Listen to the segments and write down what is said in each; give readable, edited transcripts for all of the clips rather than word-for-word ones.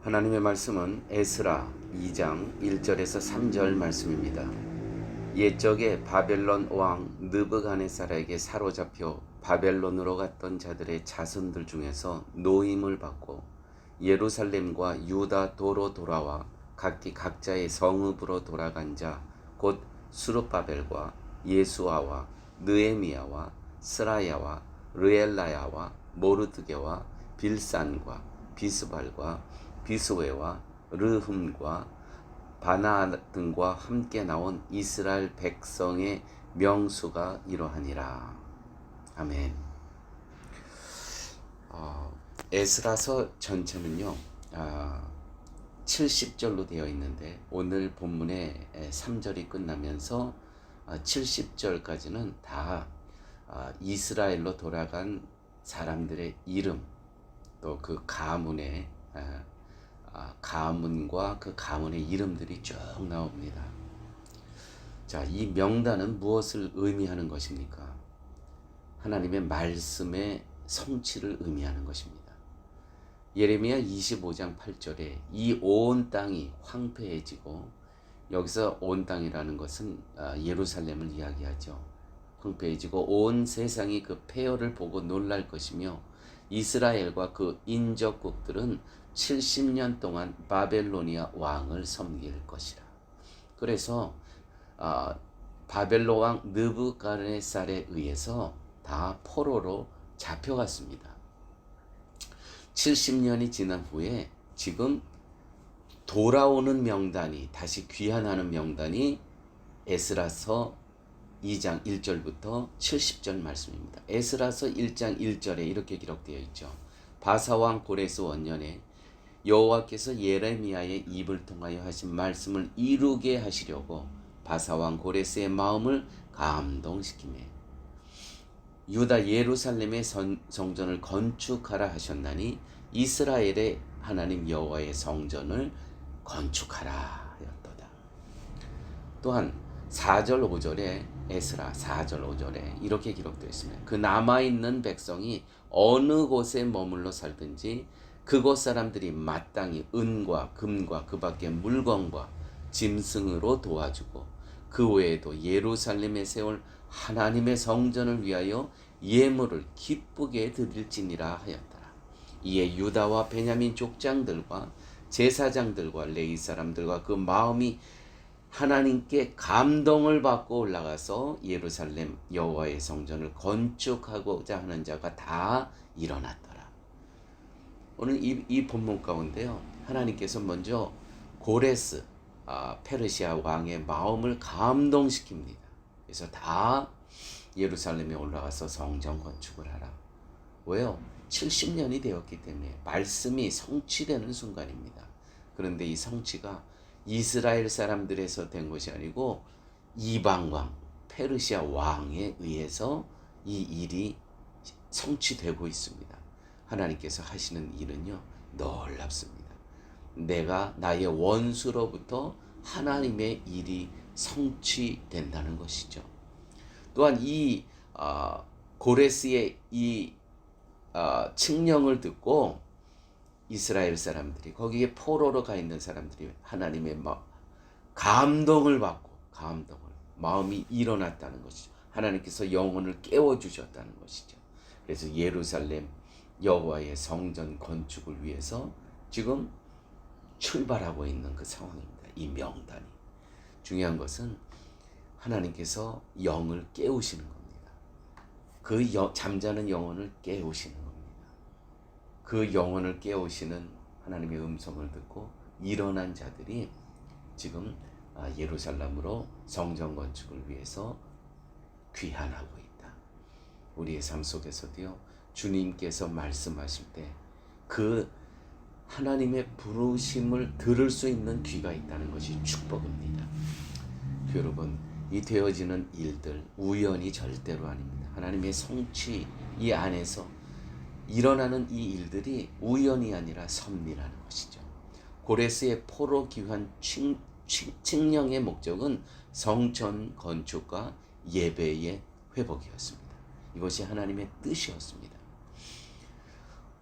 하나님의 말씀은 에스라 2장 1절에서 3절 말씀입니다. 옛적에 바벨론 왕 느부갓네살에게 사로잡혀 바벨론으로 갔던 자들의 자손들 중에서 노임을 받고 예루살렘과 유다 도로 돌아와 각기 각자의 성읍으로 돌아간 자 곧 수룹바벨과 예수아와 느헤미야와 스라야와 르엘라야와 모르드게와 빌산과 비스발과 비스웨와 르흠과 바나 등과 함께 나온 이스라엘 백성의 명수가 이러하니라. 아멘. 에스라서 전체는요 70절로 되어 있는데 오늘 본문의 3절이 끝나면서 70절까지는 다 이스라엘로 돌아간 사람들의 이름, 또 그 가문의 가문과 그 가문의 이름들이 쭉 나옵니다. 자, 이 명단은 무엇을 의미하는 것입니까? 하나님의 말씀의 성취를 의미하는 것입니다. 예레미야 25장 8절에 이 온 땅이 황폐해지고, 여기서 온 땅이라는 것은 예루살렘을 이야기하죠. 황폐해지고 온 세상이 그 폐허를 보고 놀랄 것이며 이스라엘과 그 인접국들은 70년 동안 바벨로니아 왕을 섬길 것이라. 그래서 바벨론 왕 느부갓네살에 의해서 다 포로로 잡혀갔습니다. 70년이 지난 후에 지금 돌아오는 명단이, 다시 귀환하는 명단이 에스라서 2장 1절부터 70절 말씀입니다. 에스라서 1장 1절에 이렇게 기록되어 있죠. 바사왕 고레스 원년에 여호와께서 예레미야의 입을 통하여 하신 말씀을 이루게 하시려고 바사왕 고레스의 마음을 감동시키매 유다 예루살렘의 성전을 건축하라 하셨나니 이스라엘의 하나님 여호와의 성전을 건축하라 하였도다. 또한 4절 5절에 에스라 4절 5절에 이렇게 기록되어 있습니다. 그 남아있는 백성이 어느 곳에 머물러 살든지 그곳 사람들이 마땅히 은과 금과 그 밖의 물건과 짐승으로 도와주고 그 외에도 예루살렘에 세울 하나님의 성전을 위하여 예물을 기쁘게 드릴지니라 하였더라. 이에 유다와 베냐민 족장들과 제사장들과 레위 사람들과 그 마음이 하나님께 감동을 받고 올라가서 예루살렘 여호와의 성전을 건축하고자 하는 자가 다 일어났더라. 오늘 이 본문 가운데요, 하나님께서 먼저 고레스 페르시아 왕의 마음을 감동시킵니다. 그래서 다 예루살렘에 올라가서 성전 건축을 하라. 왜요? 70년이 되었기 때문에 말씀이 성취되는 순간입니다. 그런데 이 성취가 이스라엘 사람들에서 된 것이 아니고 이방 왕, 페르시아 왕에 의해서 이 일이 성취되고 있습니다. 하나님께서 하시는 일은요, 놀랍습니다. 내가 나의 원수로부터 하나님의 일이 성취된다는 것이죠. 또한 이 고레스의 이 칙령을 듣고 이스라엘 사람들이, 거기에 포로로 가 있는 사람들이 하나님의 감동을 받고 마음이 일어났다는 것이죠. 하나님께서 영혼을 깨워주셨다는 것이죠. 그래서 예루살렘 여호와의 성전 건축을 위해서 지금 출발하고 있는 그 상황입니다. 이 명단이. 중요한 것은 하나님께서 영을 깨우시는 겁니다. 그 잠자는 영혼을 깨우시는 겁니다. 그 영혼을 깨우시는 하나님의 음성을 듣고 일어난 자들이 지금 예루살렘으로 성전 건축을 위해서 귀환하고 있다. 우리의 삶 속에서도요, 주님께서 말씀하실 때 그 하나님의 부르심을 들을 수 있는 귀가 있다는 것이 축복입니다. 여러분, 이 되어지는 일들 우연이 절대로 아닙니다. 하나님의 성취 이 안에서 일어나는 이 일들이 우연이 아니라 섭리라는 것이죠. 고레스의 포로 귀환 칙령의 목적은 성전 건축과 예배의 회복이었습니다. 이것이 하나님의 뜻이었습니다.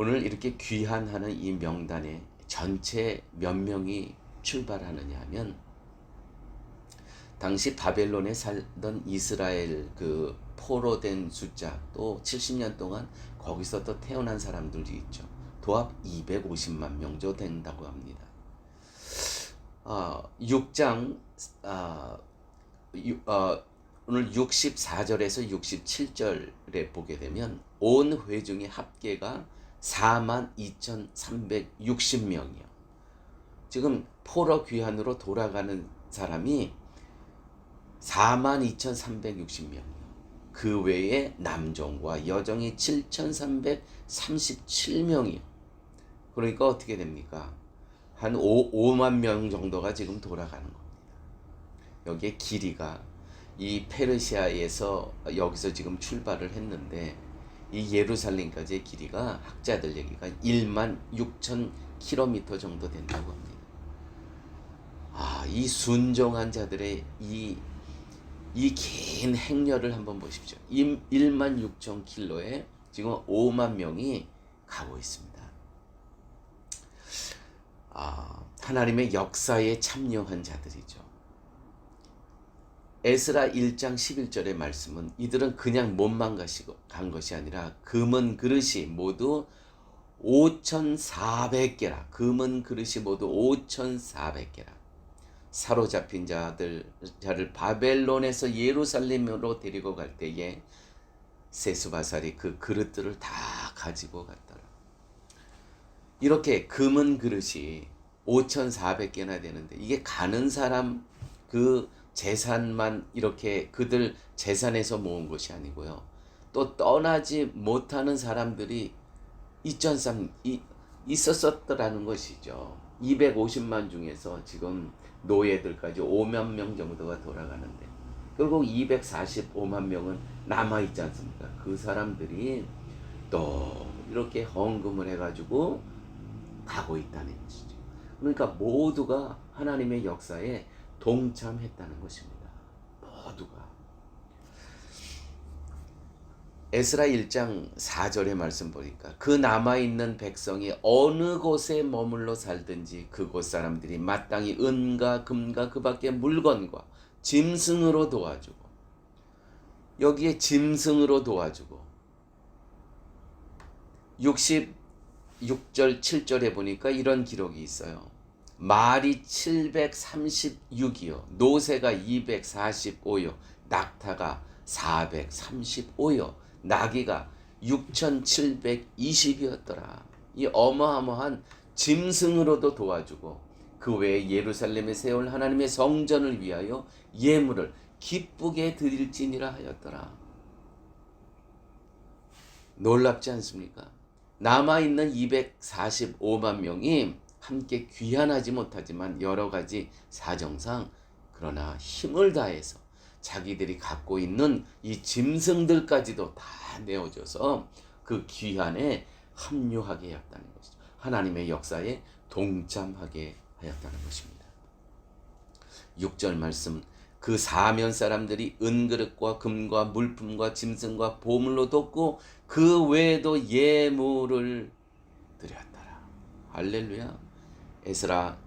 오늘 이렇게 귀환하는 이 명단에 전체 몇 명이 출발하느냐 하면 당시 바벨론에 살던 이스라엘 그 포로된 숫자 또 70년 동안 거기서 또 태어난 사람들이 있죠. 도합 250만 명 정도 된다고 합니다. 6장 오늘 64절에서 67절에 보게 되면 온 회중의 합계가 42,360명이요. 지금 포로 귀환으로 돌아가는 사람이 42,360명이요. 그 외에 남종과 여종이 7,337명이요. 그러니까 어떻게 됩니까? 한 5만 명 정도가 지금 돌아가는 겁니다. 여기에 길이가 이 페르시아에서 여기서 지금 출발을 했는데 이 예루살렘까지의 길이가 학자들 얘기가 1만 6천 킬로미터 정도 된다고 합니다. 이 순종한 자들의 이 긴 행렬을 한번 보십시오. 1만 6천 킬로에 지금 5만 명이 가고 있습니다. 하나님의 역사에 참여한 자들이죠. 에스라 1장 11절의 말씀은 이들은 그냥 몸만 간 것이 아니라 금은 그릇이 모두 5,400개라. 금은 그릇이 모두 5,400개라. 사로잡힌 자를 바벨론에서 예루살렘으로 데리고 갈 때에 세스바살이 그 그릇들을 다 가지고 갔더라. 이렇게 금은 그릇이 5,400개나 되는데 이게 가는 사람 그 재산만 이렇게 그들 재산에서 모은 것이 아니고요. 또 떠나지 못하는 사람들이 있었더라는 것이죠. 250만 중에서 지금 노예들까지 5만 명 정도가 돌아가는데 결국 245만 명은 남아있지 않습니까? 그 사람들이 또 이렇게 헌금을 해가지고 가고 있다는 것이죠. 그러니까 모두가 하나님의 역사에 동참했다는 것입니다. 모두가. 에스라 1장 4절의 말씀 보니까 그 남아있는 백성이 어느 곳에 머물러 살든지 그곳 사람들이 마땅히 은과 금과 그 밖의 물건과 짐승으로 도와주고 여기에 짐승으로 도와주고 66절 7절에 보니까 이런 기록이 있어요. 말이 736이요. 노새가 245요. 낙타가 435요. 나귀가 6,720이었더라. 이 어마어마한 짐승으로도 도와주고 그 외에 예루살렘에 세울 하나님의 성전을 위하여 예물을 기쁘게 드릴지니라 하였더라. 놀랍지 않습니까? 남아있는 245만 명이 함께 귀환하지 못하지만 여러 가지 사정상 그러나 힘을 다해서 자기들이 갖고 있는 이 짐승들까지도 다 내어줘서 그 귀환에 합류하게 하였다는 것이죠. 하나님의 역사에 동참하게 하였다는 것입니다. 6절 말씀 그 사면 사람들이 은그릇과 금과 물품과 짐승과 보물로 돕고 그 외에도 예물을 드렸더라. 할렐루야. 에스라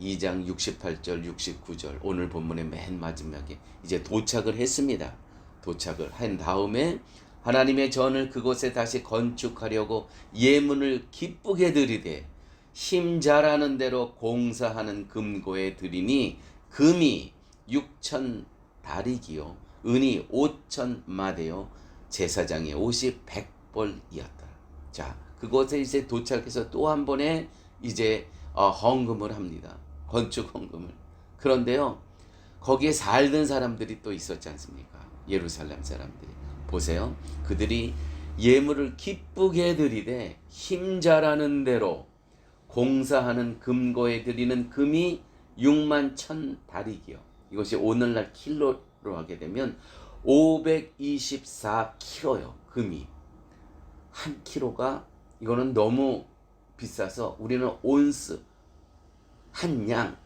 2장 68절 69절 오늘 본문의 맨 마지막에 이제 도착을 했습니다. 도착을 한 다음에 하나님의 전을 그곳에 다시 건축하려고 예물을 기쁘게 드리되 힘 잘하는 대로 공사하는 금고에 드리니 금이 6천 다리기요 은이 5천 마대요 제사장의 옷이 100벌이었더라. 자, 그곳에 이제 도착해서 또 한 번에 이제 헌금을 합니다. 건축 헌금을. 그런데요, 거기에 살던 사람들이 또 있었지 않습니까? 예루살렘 사람들이. 보세요. 그들이 예물을 기쁘게 드리되 힘 잘하는 대로 공사하는 금고에 드리는 금이 6만 1천 다리기요. 이것이 오늘날 킬로로 하게 되면 524kg요. 금이. 한 킬로가 이거는 너무 비싸서 우리는 온스 한 양.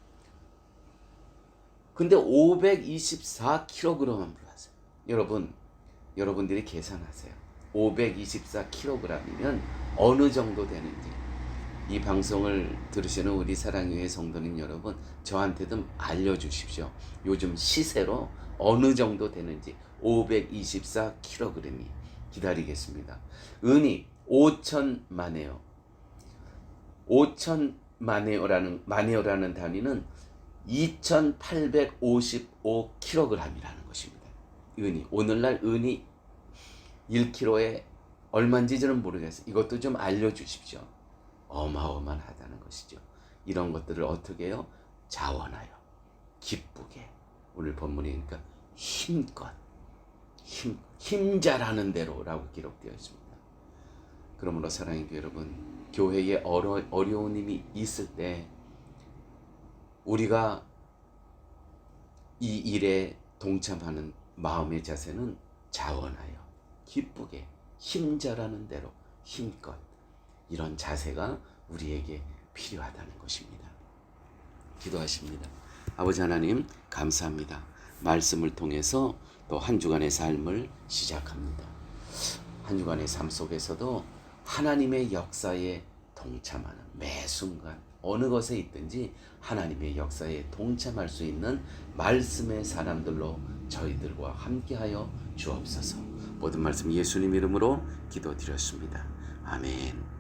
근데 524kg을 하세요. 여러분들이 계산하세요. 524kg이면 어느 정도 되는지. 이 방송을 들으시는 우리 사랑교회 성도님 여러분, 저한테도 알려주십시오. 요즘 시세로 어느 정도 되는지. 524kg이 기다리겠습니다. 은이 5천만에요. 5천만에어라는 단위는 2855kg이라는 것입니다. 은이, 오늘날 은이 1kg에 얼마인지 저는 모르겠어요. 이것도 좀 알려주십시오. 어마어마하다는 것이죠. 이런 것들을 어떻게 해요? 자원하여 기쁘게, 오늘 본문이니까 힘껏, 힘잘하는 대로라고 기록되어 있습니다. 그러므로 사랑하는 교회 여러분, 교회에 어려운 일이 있을 때 우리가 이 일에 동참하는 마음의 자세는 자원하여 기쁘게, 힘잘하는 대로 힘껏, 이런 자세가 우리에게 필요하다는 것입니다. 기도하십니다. 아버지 하나님, 감사합니다. 말씀을 통해서 또 한 주간의 삶을 시작합니다. 한 주간의 삶 속에서도 하나님의 역사에 동참하는, 매 순간 어느 것에 있든지 하나님의 역사에 동참할 수 있는 말씀의 사람들로 저희들과 함께하여 주옵소서. 모든 말씀 예수님 이름으로 기도드렸습니다. 아멘.